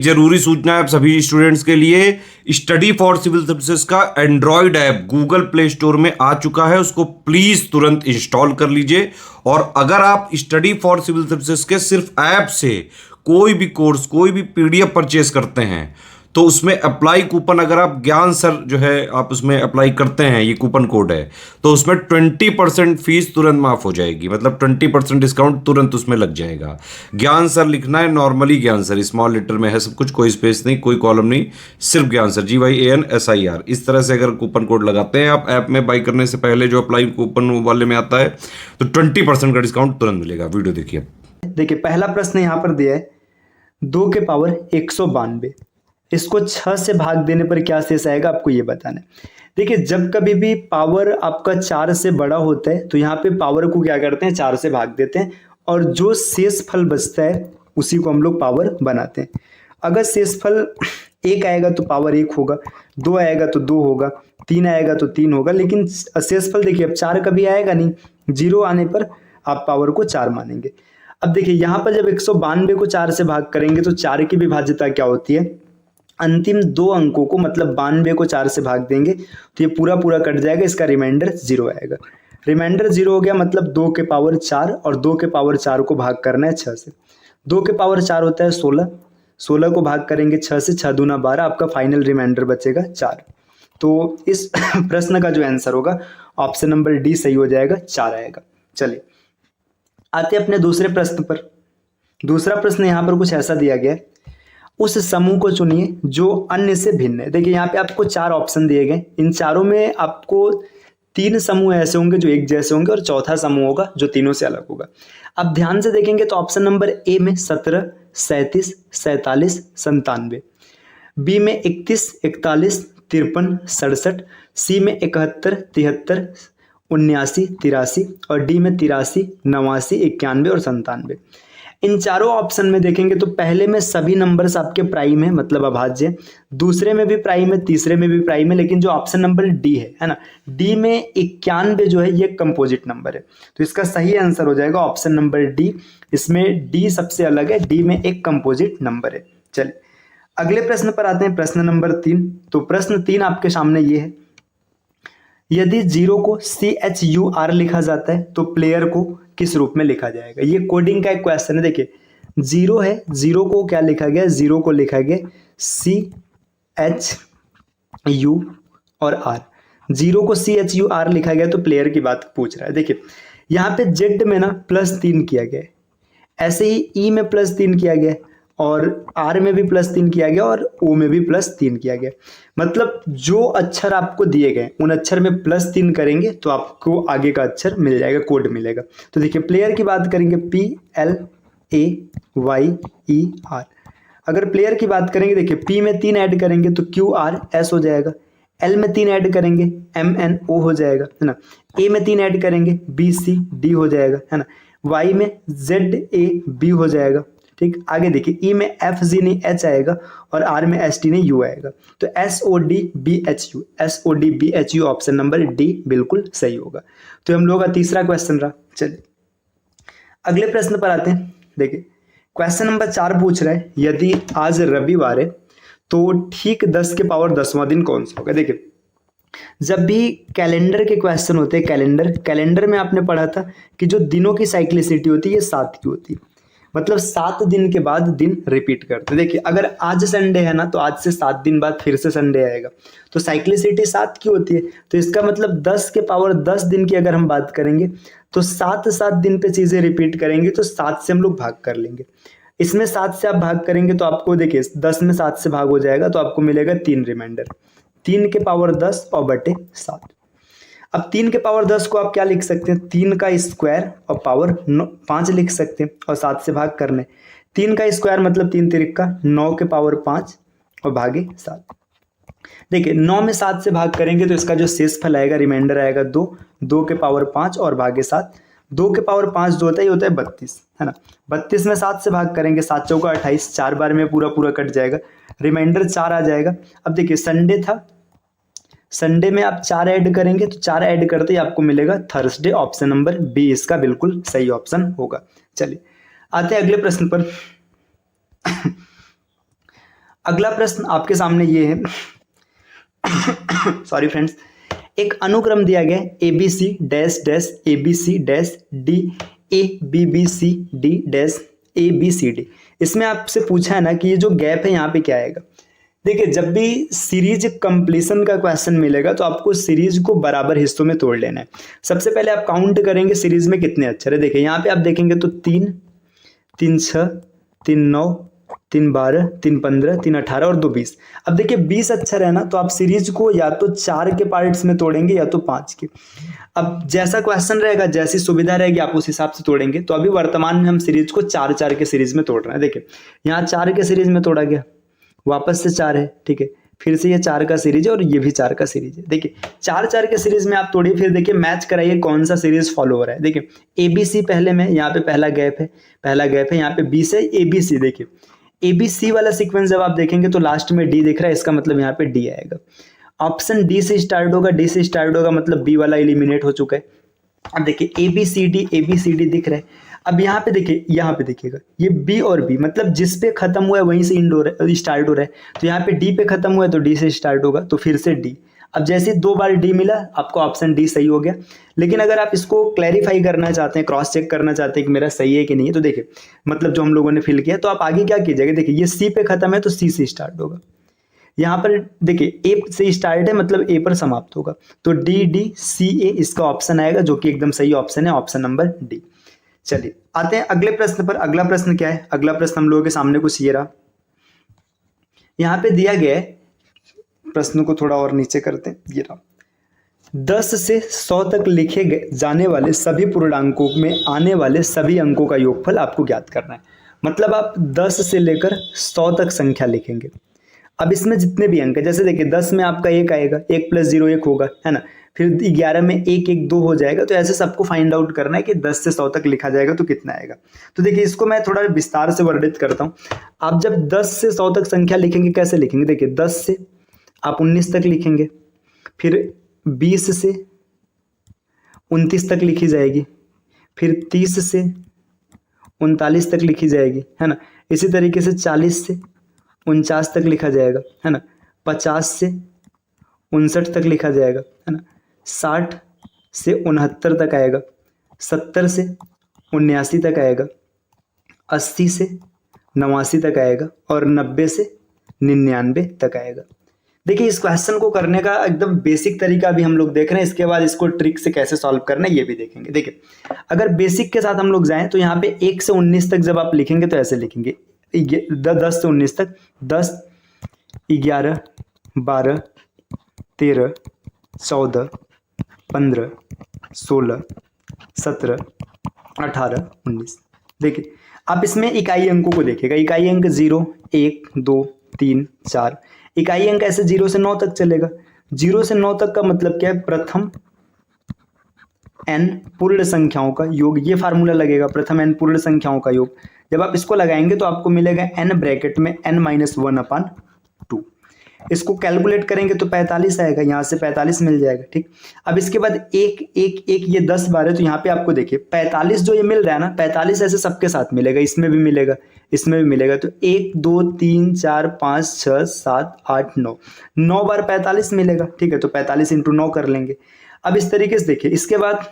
जरूरी सूचना है आप सभी स्टूडेंट्स के लिए, स्टडी फॉर सिविल सर्विसेज का Android app Google play store में आ चुका है, उसको प्लीज तुरंत इंस्टॉल कर लीजिए। और अगर आप स्टडी फॉर सिविल सर्विसेज के सिर्फ ऐप से कोई भी कोर्स, कोई भी पीडीएफ परचेस करते हैं तो उसमें अप्लाई कूपन, अगर आप ज्ञान सर जो है आप उसमें अप्लाई करते हैं, ये कूपन कोड है, तो उसमें 20% फीस तुरंत माफ हो जाएगी, मतलब 20% डिस्काउंट तुरंत उसमें लग जाएगा। ज्ञान सर लिखना है, नॉर्मली ज्ञान सर स्मॉल लेटर में है सब कुछ, कोई स्पेस नहीं, कोई कॉलम नहीं, सिर्फ ज्ञान सर, GYANSIR। इस तरह से अगर कूपन कोड लगाते हैं आप ऐप में बाई करने से पहले, जो अप्लाई कूपन वाले में आता है, तो 20% का डिस्काउंट तुरंत मिलेगा। वीडियो देखिए। देखिए पहला प्रश्न यहाँ पर दिया है 2 के पावर 192, इसको 6 से भाग देने पर क्या शेष आएगा, आपको ये बताना है। देखिए जब कभी भी पावर आपका 4 से बड़ा होता है तो यहाँ पे पावर को क्या करते हैं, 4 से भाग देते हैं, और जो शेष फल बचता है उसी को हम लोग पावर बनाते हैं। अगर शेष फल 1 आएगा तो पावर 1 होगा, 2 आएगा तो 2 होगा, 3 आएगा तो 3 होगा, लेकिन शेष फल देखिए अब 4 कभी आएगा नहीं, 0 आने पर आप पावर को 4 मानेंगे। अब देखिए यहाँ पर जब 192 को 4 से भाग करेंगे तो 4 की विभाज्यता क्या होती है, अंतिम 2 अंकों को मतलब 92 को 4 से भाग देंगे तो ये पूरा पूरा कट जाएगा, इसका रिमाइंडर 0 आएगा। रिमाइंडर 0 हो गया, मतलब 2 के पावर 4 और 2 के पावर 4 को भाग करना है 6 से। 2 के पावर 4 होता है 16, 16 को भाग करेंगे 6 से, 6 दूना 12, आपका फाइनल रिमाइंडर बचेगा 4। तो इस प्रश्न का जो आंसर होगा ऑप्शन नंबर डी सही हो जाएगा, 4 आएगा। चलिए आते अपने दूसरे प्रश्न पर। दूसरा प्रश्न यहाँ पर कुछ ऐसा दिया गया है, उस समूह को चुनिए जो अन्य से भिन्न है। देखिए यहाँ पे आपको 4 ऑप्शन दिए गए, इन चारों में आपको 3 समूह ऐसे होंगे जो एक जैसे होंगे और चौथा समूह होगा जो तीनों से अलग होगा। अब ध्यान से देखेंगे तो ऑप्शन नंबर ए में 17, 37, 47, 97, बी में 31, 41, 53, 67, सी में 71, 73, 79, 83 और डी में 83, 89, 91 और 97। इन चारों ऑप्शन में देखेंगे तो पहले में सभी नंबर्स आपके प्राइम है, मतलब अभाज्य, दूसरे में भी प्राइम है, तीसरे में भी प्राइम है, लेकिन जो ऑप्शन नंबर डी है ना, डी में 91 जो है ये कंपोजिट नंबर है, तो इसका सही आंसर हो जाएगा ऑप्शन नंबर डी। इसमें डी सबसे अलग है, डी में एक कंपोजिट नंबर है। चलिए अगले प्रश्न पर आते हैं, प्रश्न नंबर 3। तो प्रश्न 3 आपके सामने ये है, यदि 0 को CHUR लिखा जाता है तो प्लेयर को किस रूप में लिखा जाएगा। ये कोडिंग का एक क्वेश्चन है। देखिए 0 है, 0 को क्या लिखा गया, 0 को लिखा गया CHU और R। 0 को CHUR लिखा गया तो प्लेयर की बात पूछ रहा है। देखिए यहाँ पे Z में ना +3 किया गया है, ऐसे ही E में +3 किया गया है, और R में भी +3 किया गया और O में भी +3 किया गया। मतलब जो अक्षर आपको दिए गए उन अक्षर में +3 करेंगे तो आपको आगे का अक्षर मिल जाएगा, कोड मिलेगा। तो देखिए प्लेयर की बात करेंगे PLAYER। अगर प्लेयर की बात करेंगे, देखिए P में 3 ऐड करेंगे तो QRS हो जाएगा, L में 3 ऐड करेंगे MNO हो जाएगा, है ना, A में 3 ऐड करेंगे BCD हो जाएगा, है ना, Y में ZAB हो जाएगा। ठीक, आगे देखिए E में FG नहीं H आएगा और R में ST नहीं U आएगा, तो SODBHU ऑप्शन नंबर डी बिल्कुल सही होगा। तो हम लोग का तीसरा क्वेश्चन रहा। चलिए अगले प्रश्न पर आते हैं। देखिए क्वेश्चन नंबर 4 पूछ रहा है, यदि आज रविवार है तो ठीक 10 के पावर 10वां दिन कौन सा होगा। देखिए जब भी कैलेंडर के क्वेश्चन होते हैं, कैलेंडर में आपने पढ़ा था कि जो दिनों की साइक्लिसिटी होती है ये 7 की होती है, मतलब 7 दिन के बाद दिन रिपीट करते। देखिए अगर आज संडे है ना तो आज से 7 दिन बाद फिर से संडे आएगा, तो साइक्लिसिटी 7 की होती है। तो इसका मतलब 10 के पावर 10 दिन की अगर हम बात करेंगे तो 7 दिन पे चीज़ें रिपीट करेंगे, तो 7 से हम लोग भाग कर लेंगे। इसमें 7 से आप भाग करेंगे तो आपको देखिए 10 में 7 से भाग हो जाएगा तो आपको मिलेगा 3 रिमाइंडर, 3 के पावर 10 और बटे 7। अब 3 के पावर 10 को आप क्या लिख सकते हैं, 3 का स्क्वायर और पावर 5 लिख सकते हैं, और 7 से भाग करने। 3 का स्क्वायर मतलब 3 तिरिका 9 के पावर 5 और भागे 7। देखिए 9 में 7 से भाग करेंगे तो इसका जो शेष फल आएगा, रिमाइंडर आएगा 2, 2 के पावर 5 और भागे 7। 2 के पावर 5 जो होता है ये होता है 32, है ना। 32 में 7 से भाग करेंगे, 7 चौका 28, 4 बार में पूरा पूरा कट जाएगा, रिमाइंडर 4 आ जाएगा। अब देखिए संडे था, संडे में आप 4 ऐड करेंगे तो 4 ऐड करते ही आपको मिलेगा थर्सडे, ऑप्शन नंबर बी इसका बिल्कुल सही ऑप्शन होगा। चलिए आते हैं अगले प्रश्न पर। अगला प्रश्न आपके सामने ये है सॉरी फ्रेंड्स, एक अनुक्रम दिया गया A B C dash dash A B C dash D A B B C D dash A B C D. इसमें आपसे पूछा है ना कि ये जो गैप है यहाँ पे क्या आएगा। देखिए, जब भी सीरीज कंप्लीशन का क्वेश्चन मिलेगा तो आपको सीरीज को बराबर हिस्सों में तोड़ लेना है। सबसे पहले आप काउंट करेंगे सीरीज में कितने अक्षर है। देखिए यहाँ पे आप देखेंगे तो 3, 3 6, 3 9, 3 12, 3 15, 3 18 और 2 20। अब देखिए 20 अक्षर है ना, तो आप सीरीज को या तो 4 के पार्ट्स में तोड़ेंगे या तो 5 के। अब जैसा क्वेश्चन रहेगा, जैसी सुविधा रहेगी, आप उस हिसाब से तोड़ेंगे। तो अभी वर्तमान में हम सीरीज को 4 के सीरीज में तोड़ रहे हैं। देखिए यहाँ 4 के सीरीज में तोड़ा गया, वापस से 4 है, ठीक है, फिर से ये 4 का सीरीज है और ये भी 4 का सीरीज है। देखिए 4 के सीरीज में आप तोड़िए, फिर देखिए मैच कराइए कौन सा सीरीज फॉलो हो रहा है। देखिए ए बी सी पहले में, यहाँ पे पहला गैप है, यहाँ पे बी से ए बी सी। देखिए ए बी सी वाला सीक्वेंस जब आप देखेंगे तो लास्ट में डी दिख रहा है, इसका मतलब यहाँ पे डी आएगा। ऑप्शन डी से स्टार्ट होगा, मतलब बी वाला एलिमिनेट हो चुका है। अब देखिए ए बी सी डी दिख रहा है। अब यहाँ पे देखिए, यहाँ पे देखिएगा ये बी और बी, मतलब जिस पे खत्म हुआ है वहीं से स्टार्ट हो रहा है। तो यहाँ पे डी पे खत्म हुआ है तो डी से स्टार्ट होगा, तो फिर से डी। अब जैसे 2 बार डी मिला, आपको ऑप्शन डी सही हो गया। लेकिन अगर आप इसको क्लैरिफाई करना चाहते हैं, क्रॉस चेक करना चाहते हैं कि मेरा सही है कि नहीं है, तो देखिए मतलब जो हम लोगों ने फिल किया, तो आप आगे क्या कीजिएगा। देखिए ये सी पे खत्म है तो सी से स्टार्ट होगा। यहाँ पर देखिए ए से स्टार्ट है, मतलब ए पर समाप्त होगा, तो डी डी सी ए इसका ऑप्शन आएगा, जो कि एकदम सही ऑप्शन है, ऑप्शन नंबर डी। चलिए आते हैं अगले प्रश्न पर। अगला प्रश्न क्या है? अगला प्रश्न हम लोगों के सामने कुछ ये रहा, यहाँ पे दिया गया है। प्रश्न को थोड़ा और नीचे करते हैं, ये रहा। 10 से 100 तक लिखे जाने वाले सभी पूर्णांकों में आने वाले सभी अंकों का योगफल आपको ज्ञात करना है। मतलब आप 10 से लेकर 100 तक संख्या लिखेंगे। अब इसमें जितने भी अंक है, जैसे देखिए 10 में आपका 1 आएगा, 1 + 0 1 होगा, है ना। फिर 11 में 1 1 2 हो जाएगा। तो ऐसे सबको फाइंड आउट करना है कि 10 से 100 तक लिखा जाएगा तो कितना आएगा। तो देखिए इसको मैं थोड़ा विस्तार से वर्णित करता हूँ। आप जब 10 से 100 तक संख्या लिखेंगे, कैसे लिखेंगे? देखिए 10 से आप 19 तक लिखेंगे, फिर 20 से 29 तक लिखी जाएगी, फिर 30 से 39 तक लिखी जाएगी, है ना। इसी तरीके से 40 से 49 तक लिखा जाएगा, है ना। 50 से 59 तक लिखा जाएगा, है ना। 60 से 69 तक आएगा, 70 से 79 तक आएगा, 80 से 89 तक आएगा और 90 से 99 तक आएगा। देखिए इस क्वेश्चन को करने का एकदम बेसिक तरीका भी हम लोग देख रहे हैं। इसके बाद इसको ट्रिक से कैसे सॉल्व करना है ये भी देखेंगे। देखिए अगर बेसिक के साथ हम लोग जाएं तो यहाँ पे 1 से 19 तक जब आप लिखेंगे तो ऐसे लिखेंगे, 10 से 19 तक, 10, 11, 12, 13, 14, 15, 16, 17, 18, 19। देखिए आप इसमें इकाई अंकों को देखिएगा। इकाई अंक 0, 1, 2, 3, 4। इकाई अंक ऐसे 0 से 9 तक चलेगा। 0 से 9 तक का मतलब क्या है? प्रथम n पूर्ण संख्याओं का योग। ये फार्मूला लगेगा, प्रथम n पूर्ण संख्याओं का योग। जब आप इसको लगाएंगे तो आपको मिलेगा n ब्रैकेट में n-1/2। इसको कैलकुलेट करेंगे तो 45 आएगा, यहाँ से 45 मिल जाएगा, ठीक। अब इसके बाद 1 1 1 ये 10 बार है, तो यहाँ पे आपको देखिए 45 जो ये मिल रहा है ना, 45 ऐसे सबके साथ मिलेगा, इसमें भी मिलेगा, इसमें भी मिलेगा। तो 1 2 3 4 5 6 7 8 9 9 बार 45 मिलेगा, ठीक है। तो 45 × 9 कर लेंगे। अब इस तरीके से देखिए, इसके बाद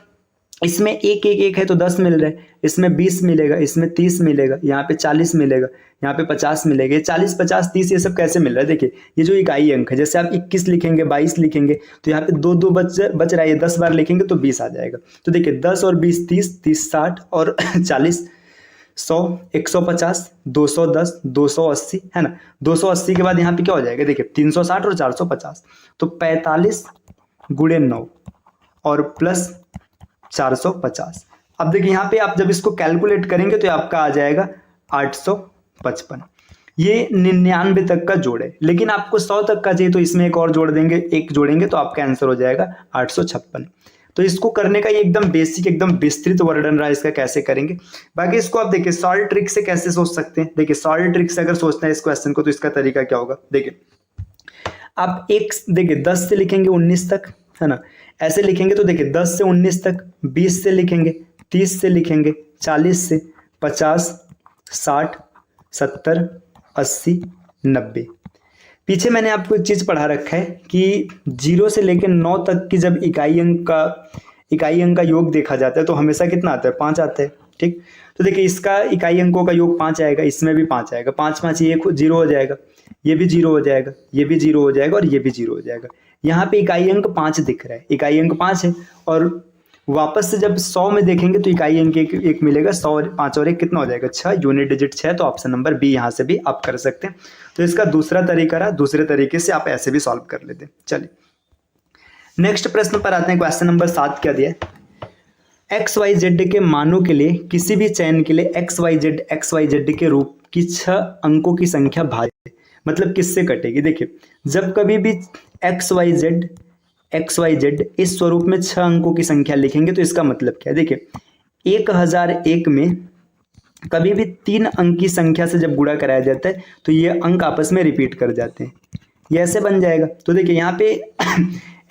इसमें 1 1 1 है तो 10 मिल रहा है, इसमें 20 मिलेगा, इसमें 30 मिलेगा, यहाँ पे 40 मिलेगा, यहाँ पे 50 मिलेगा। ये 40 50 30 ये सब कैसे मिल रहा है? देखिए ये जो इकाई अंक है, जैसे आप 21 लिखेंगे, 22 लिखेंगे, तो यहाँ पे 2 2 बच रहा है। 10 बार लिखेंगे तो 20 आ जाएगा। तो देखिए 10 और 20 30 30 60 और 40 100 150 210 280, है ना। 280 के बाद यहाँ पे क्या हो जाएगा? देखिए 360 और 450, तो 45 × 9 और प्लस 450। अब देखिए यहाँ पे आप जब इसको कैलकुलेट करेंगे तो आपका आ जाएगा 855। ये 99 तक का जोड़ है, लेकिन आपको 100 तक का चाहिए तो इसमें एक और जोड़ देंगे, एक जोड़ेंगे तो आपका आंसर हो जाएगा 856। तो इसको करने का ये एकदम बेसिक, एकदम विस्तृत वर्णन रहा इसका, कैसे करेंगे। बाकी इसको आप देखिए सॉल्व ट्रिक से कैसे सोच सकते हैं। देखिए सॉल्व ट्रिक से अगर सोचना है इस क्वेश्चन को तो इसका तरीका क्या होगा? देखिए आप देखिए 10 से लिखेंगे 19 तक, है ना। ऐसे लिखेंगे तो देखिए 10 से 19 तक, 20 से लिखेंगे, 30 से लिखेंगे, 40 से, 50, 60, 70, 80, 90। पीछे मैंने आपको एक चीज़ पढ़ा रखा है कि 0 से लेकर 9 तक की जब इकाई अंक का योग देखा जाता है तो हमेशा कितना आता है, 5 आता है। ठीक, तो देखिए इसका इकाई अंकों का योग 5 आएगा, इसमें भी 5 आएगा, 5 5 ये 0 हो जाएगा, ये भी 0 हो जाएगा, ये भी 0 हो जाएगा और ये भी 0 हो जाएगा। यहाँ पे इकाई अंक 5 दिख रहा है, इकाई अंक 5 है। और वापस से जब 100 में देखेंगे तो इकाई अंक एक मिलेगा, 100 5 और 1 कितना हो जाएगा, 6, यूनिट डिजिट 6। तो ऑप्शन नंबर बी यहाँ से भी आप कर सकते हैं। तो इसका दूसरा तरीका रहा, दूसरे तरीके से आप ऐसे भी सॉल्व कर लेते हैं। चलिए नेक्स्ट प्रश्न पर आते हैं। क्वेश्चन नंबर 7 क्या दिया है, XYZ के मानों के लिए किसी भी चयन के लिए XYZ के रूप की 6 अंकों की संख्या भाज्य, मतलब किससे कटेगी। देखिए जब कभी भी XYZ इस स्वरूप में 6 अंकों की संख्या लिखेंगे तो इसका मतलब क्या है। देखिए 1001 में कभी भी 3 अंक की संख्या से जब गुणा कराया जाता है तो ये अंक आपस में रिपीट कर जाते हैं, ये ऐसे बन जाएगा। तो देखिए यहाँ पे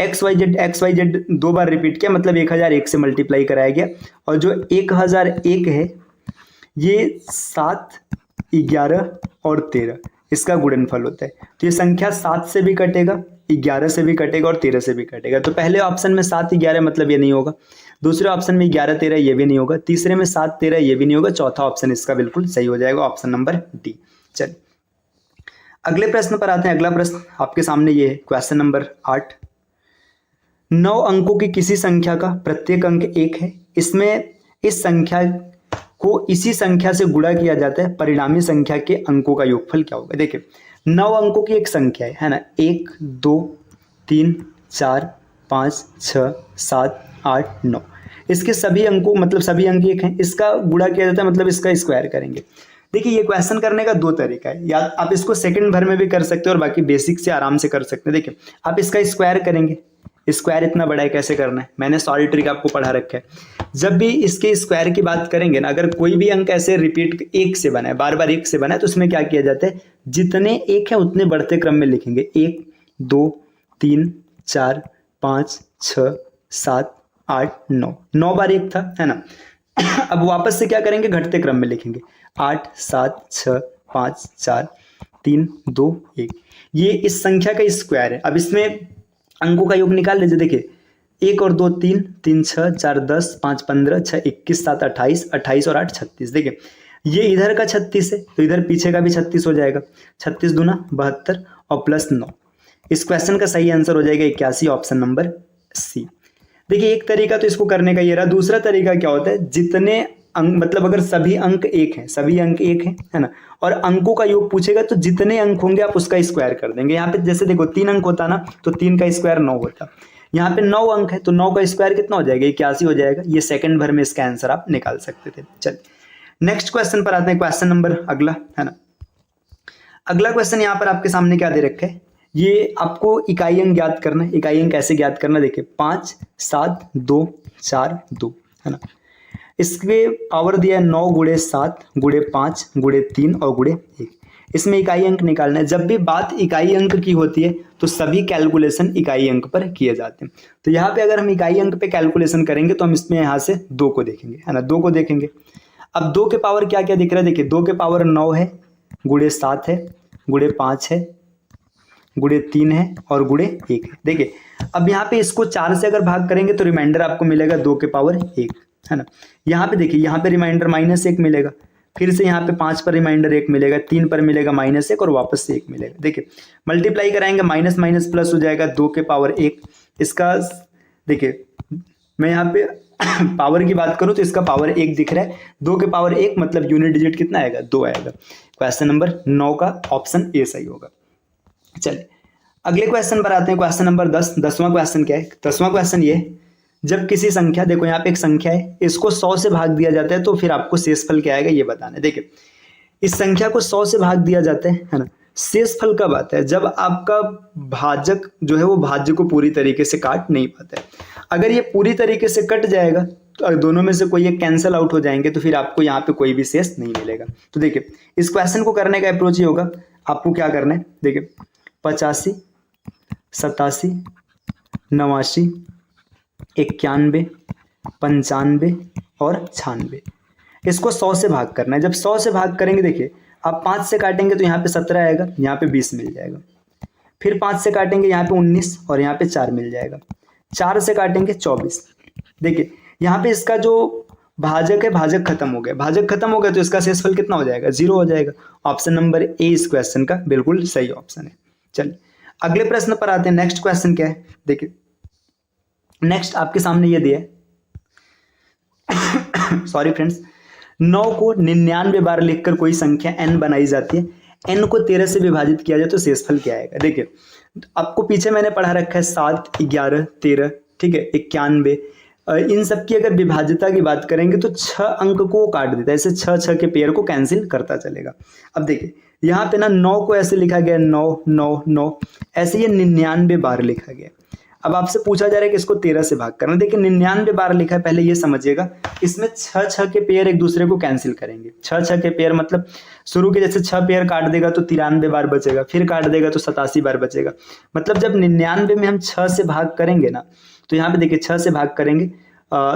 XYZ 2 बार रिपीट किया, मतलब 1001 से मल्टीप्लाई कराया गया। और जो 1001 है ये 7, 11 और 13 इसका गुणनफल होता है। तो ये संख्या 7 से भी कटेगा, 11 से भी कटेगा और 13 से भी कटेगा। तो पहले ऑप्शन में 7 11 मतलब ये नहीं होगा, दूसरे ऑप्शन में 11 13 ये भी नहीं होगा, तीसरे में 7 13 ये भी नहीं होगा, चौथा ऑप्शन इसका बिल्कुल सही हो जाएगा, ऑप्शन नंबर डी। चलिए अगले प्रश्न पर आते हैं। अगला प्रश्न आपके सामने ये है, क्वेश्चन नंबर 8। 9 अंकों की किसी संख्या का प्रत्येक अंक 1 है, इसमें इस संख्या को इसी संख्या से गुणा किया जाता है, परिणामी संख्या के अंकों का योगफल क्या होगा। देखिए 9 अंकों की एक संख्या है ना, 1 2 3 4 5 6 7 8 9, इसके सभी अंकों मतलब सभी अंक 1 हैं, इसका गुणा किया जाता है, मतलब इसका स्क्वायर करेंगे। देखिए ये क्वेश्चन करने का 2 तरीका है, या आप इसको सेकंड भर में भी कर सकते हो और बाकी बेसिक से आराम से कर सकते हैं। देखिए आप इसका स्क्वायर करेंगे, स्क्वायर इतना बड़ा है, कैसे करना है मैंने सॉल्व ट्रिक आपको पढ़ा रखा है। जब भी इसके स्क्वायर की बात करेंगे ना, अगर कोई भी अंक ऐसे रिपीट 1 से बना है, बार बार 1 से बना है, तो उसमें क्या किया जाता है, जितने 1 है उतने बढ़ते क्रम में लिखेंगे, 1 2 3 4 5 6 7 8 9, 9 बार 1 था, है ना। अब वापस से क्या करेंगे, घटते क्रम में लिखेंगे, 8 7 6 5 4 3 2 1, ये इस संख्या का स्क्वायर है। अब इसमें अंकों का योग निकाल लीजिए। देखिए 1 और 2 3 3 6 4 10 5 15 6 21 7 28 28 और 8 36। देखिए ये इधर का 36 है तो इधर पीछे का भी 36 हो जाएगा, 36 दूना 72 और प्लस 9। इस क्वेश्चन का सही आंसर हो जाएगा 81, ऑप्शन नंबर सी। देखिए एक तरीका तो इसको करने का ये रहा। दूसरा तरीका क्या होता है, जितने अंक मतलब अगर सभी अंक 1 हैं, सभी अंक 1 हैं, है ना, और अंकों का योग पूछेगा तो जितने अंक होंगे आप उसका स्क्वायर कर देंगे। यहाँ पे जैसे देखो 3 अंक होता ना, तो 3 का स्क्वायर 9 होता। यहाँ पे 9 अंक है तो 9 का स्क्वायर कितना हो जाएगा, 81 हो जाएगा। ये सेकंड भर में इसका आंसर आप निकाल सकते थे। चलिए नेक्स्ट क्वेश्चन पर आते हैं, क्वेश्चन नंबर अगला, है ना। अगला क्वेश्चन यहाँ पर आपके सामने क्या दे रखा है, ये आपको इकाई अंक ज्ञात करना है। इकाई अंक कैसे ज्ञात करना, देखिए 5 7 2 4 2, है ना। इसके पावर दिया है 9 गुणे 7 गुणे 5 गुणे 3 और गुणे 1। इसमें इकाई अंक निकालना है। जब भी बात इकाई अंक की होती है तो सभी कैलकुलेशन इकाई अंक पर किए जाते हैं। तो यहाँ पे अगर हम इकाई अंक पे कैलकुलेशन करेंगे तो हम इसमें यहाँ से 2 को देखेंगे, है ना, 2 को देखेंगे। अब 2 के पावर क्या क्या दिख रहा है, देखिए 2 के पावर 9 है, गुणे 7 है, गुणे 5 है, गुणे 3 है और गुणे 1 है। देखिए अब यहाँ पे इसको 4 से अगर भाग करेंगे तो रिमाइंडर आपको मिलेगा 2 के पावर 1, है ना। यहाँ पे देखिए यहाँ पे रिमाइंडर -1 मिलेगा, फिर से यहाँ पे 5 पर रिमाइंडर 1 मिलेगा, 3 पर मिलेगा -1 और वापस से 1 मिलेगा। देखिए मल्टीप्लाई कराएंगे, माइनस माइनस प्लस हो जाएगा, 2 के पावर 1। इसका देखिए मैं यहाँ पे पावर की बात करूँ तो इसका पावर 1 दिख रहा है, 2 के पावर 1 मतलब यूनिट डिजिट कितना आएगा, 2 आएगा। क्वेश्चन नंबर 9 का ऑप्शन ए सही होगा। चलिए अगले क्वेश्चन पर आते हैं, क्वेश्चन नंबर 10। 10वां क्वेश्चन क्या है, 10वां क्वेश्चन ये है, जब किसी संख्या, देखो यहाँ पे एक संख्या है, इसको 100 से भाग दिया जाता है तो फिर आपको शेषफल क्या आएगा ये बताना है। देखिए इस संख्या को 100 से भाग दिया जाता है ना। शेषफल कब आता है, जब आपका भाजक जो है वो भाज्य को पूरी तरीके से काट नहीं पाता है। अगर ये पूरी तरीके से कट जाएगा तो दोनों में से कोई एक कैंसिल आउट हो जाएंगे तो फिर आपको यहाँ पे कोई भी शेष नहीं मिलेगा। तो देखिए इस क्वेश्चन को करने का अप्रोच ये होगा, आपको क्या करना है, देखिए 85 87 89 91 95 और 96, इसको 100 से भाग करना है। जब 100 से भाग करेंगे, देखिए आप 5 से काटेंगे तो यहाँ पे 17 आएगा, यहाँ पे 20 मिल जाएगा। फिर 5 से काटेंगे यहाँ पे 19 और यहाँ पे 4 मिल जाएगा। 4 से काटेंगे 24। देखिए यहाँ पे इसका जो भाजक है, भाजक खत्म हो गया, भाजक खत्म हो गया तो इसका शेषफल कितना हो जाएगा, 0 हो जाएगा। ऑप्शन नंबर ए इस क्वेश्चन का बिल्कुल सही ऑप्शन है। चलिए अगले प्रश्न पर आते हैं। नेक्स्ट क्वेश्चन क्या है, देखिए नेक्स्ट आपके सामने ये दिया है सॉरी फ्रेंड्स, 9 को 99 बार लिखकर कोई संख्या n बनाई जाती है, n को 13 से विभाजित किया जाए तो शेषफल क्या आएगा। देखिए आपको पीछे मैंने पढ़ा रखा है 7, 11, 13, ठीक है, 91, इन सब की अगर विभाज्यता की बात करेंगे तो 6 अंक को काट देता है, ऐसे 6 के पेयर को कैंसिल करता चलेगा। अब देखिए यहाँ पे ना 9 को ऐसे लिखा गया 9 9 9, ऐसे ये 99 बार लिखा गया। अब आपसे पूछा जा रहा है कि इसको 13 से भाग करना। देखिए 99 बार लिखा है, पहले ये समझिएगा, इसमें 6 के पेयर एक दूसरे को कैंसिल करेंगे। 6 के पेयर मतलब शुरू के जैसे 6 पेयर काट देगा तो 93 बार बचेगा, फिर काट देगा तो 87 बार बचेगा। मतलब जब 99 में हम 6 से भाग करेंगे ना, तो यहाँ पे देखिए 6 से भाग करेंगे,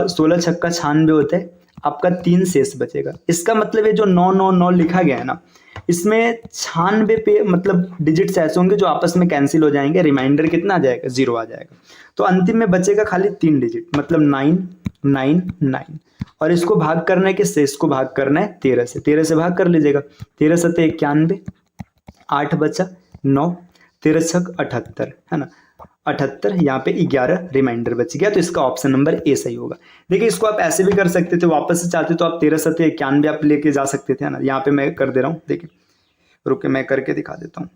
16 छक्का 96 होता है, आपका 3 शेष बचेगा। इसका मतलब ये जो 999 लिखा गया है ना, इसमें 96 पे मतलब डिजिट्स ऐसे होंगे जो आपस में कैंसिल हो जाएंगे, रिमाइंडर कितना आ जाएगा, 0 आ जाएगा। तो अंतिम में बचेगा खाली 3 डिजिट, मतलब 9 9 9, और इसको भाग करना है कि शेष को भाग करना है 13 से। 13 से भाग कर लीजिएगा, 13 सत्ते 91, 8 बचा 9, 13 छक 78 है ना, 78, यहाँ पे 11 रिमाइंडर बच गया, तो इसका ऑप्शन नंबर ए सही होगा। देखिए इसको आप ऐसे भी कर सकते थे, वापस से चाहते तो आप 13 सत्ते 91 आप लेके जा सकते थे, है ना। यहाँ पे मैं कर दे रहा हूँ, देखिए रुके मैं करके दिखा देता हूँ।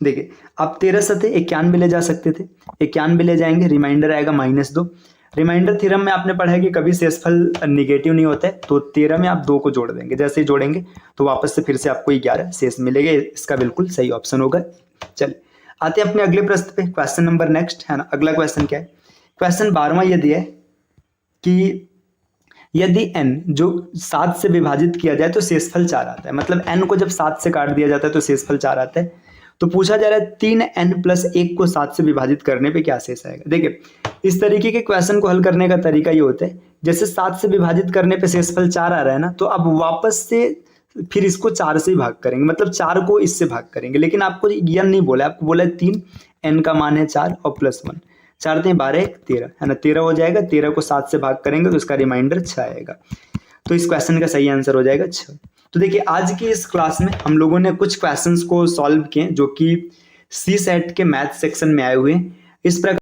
देखिए आप 13 सत्ते 91 ले जा सकते थे, 91 ले जाएंगे, रिमाइंडर आएगा -2। रिमाइंडर थ्योरम में आपने पढ़ा है कि कभी शेषफल निगेटिव नहीं होता है, तो 13 में आप 2 को जोड़ देंगे, जैसे ही जोड़ेंगे तो वापस से फिर से आपको 11 शेष मिलेगा। इसका बिल्कुल सही ऑप्शन होगा। चलिए आते हैं अपने अगले प्रश्न पे, क्वेश्चन नंबर नेक्स्ट है ना। अगला क्वेश्चन क्या है, क्वेश्चन 12वां ये दिया है कि यदि n जो 7 से विभाजित किया जाए तो शेषफल 4 आता है। मतलब n को जब 7 से काट दिया जाता है तो शेषफल 4 आता है। तो पूछा जा रहा है 3n+1 को 7 से विभाजित करने पे क्या शेष आएगा। देखिए इस तरीके के क्वेश्चन को हल करने का तरीका ये होता है, जैसे 7 से विभाजित करने पे शेषफल 4 आ रहा है ना, तो अब वापस से फिर इसको 4 से ही भाग करेंगे, मतलब 4 को इससे भाग करेंगे। लेकिन आपको यह नहीं बोला, आपको बोला है 3, n का मान है 4 और +1, 4 3 12 1 13 है ना, 13 हो जाएगा। 13 को 7 से भाग करेंगे तो इसका रिमाइंडर 6 आएगा। तो इस क्वेश्चन का सही आंसर हो जाएगा 6। तो देखिए आज की इस क्लास में हम लोगों ने कुछ क्वेश्चंस को सॉल्व किए जो कि CSET के मैथ सेक्शन में आए हुए हैं। इस प्रकार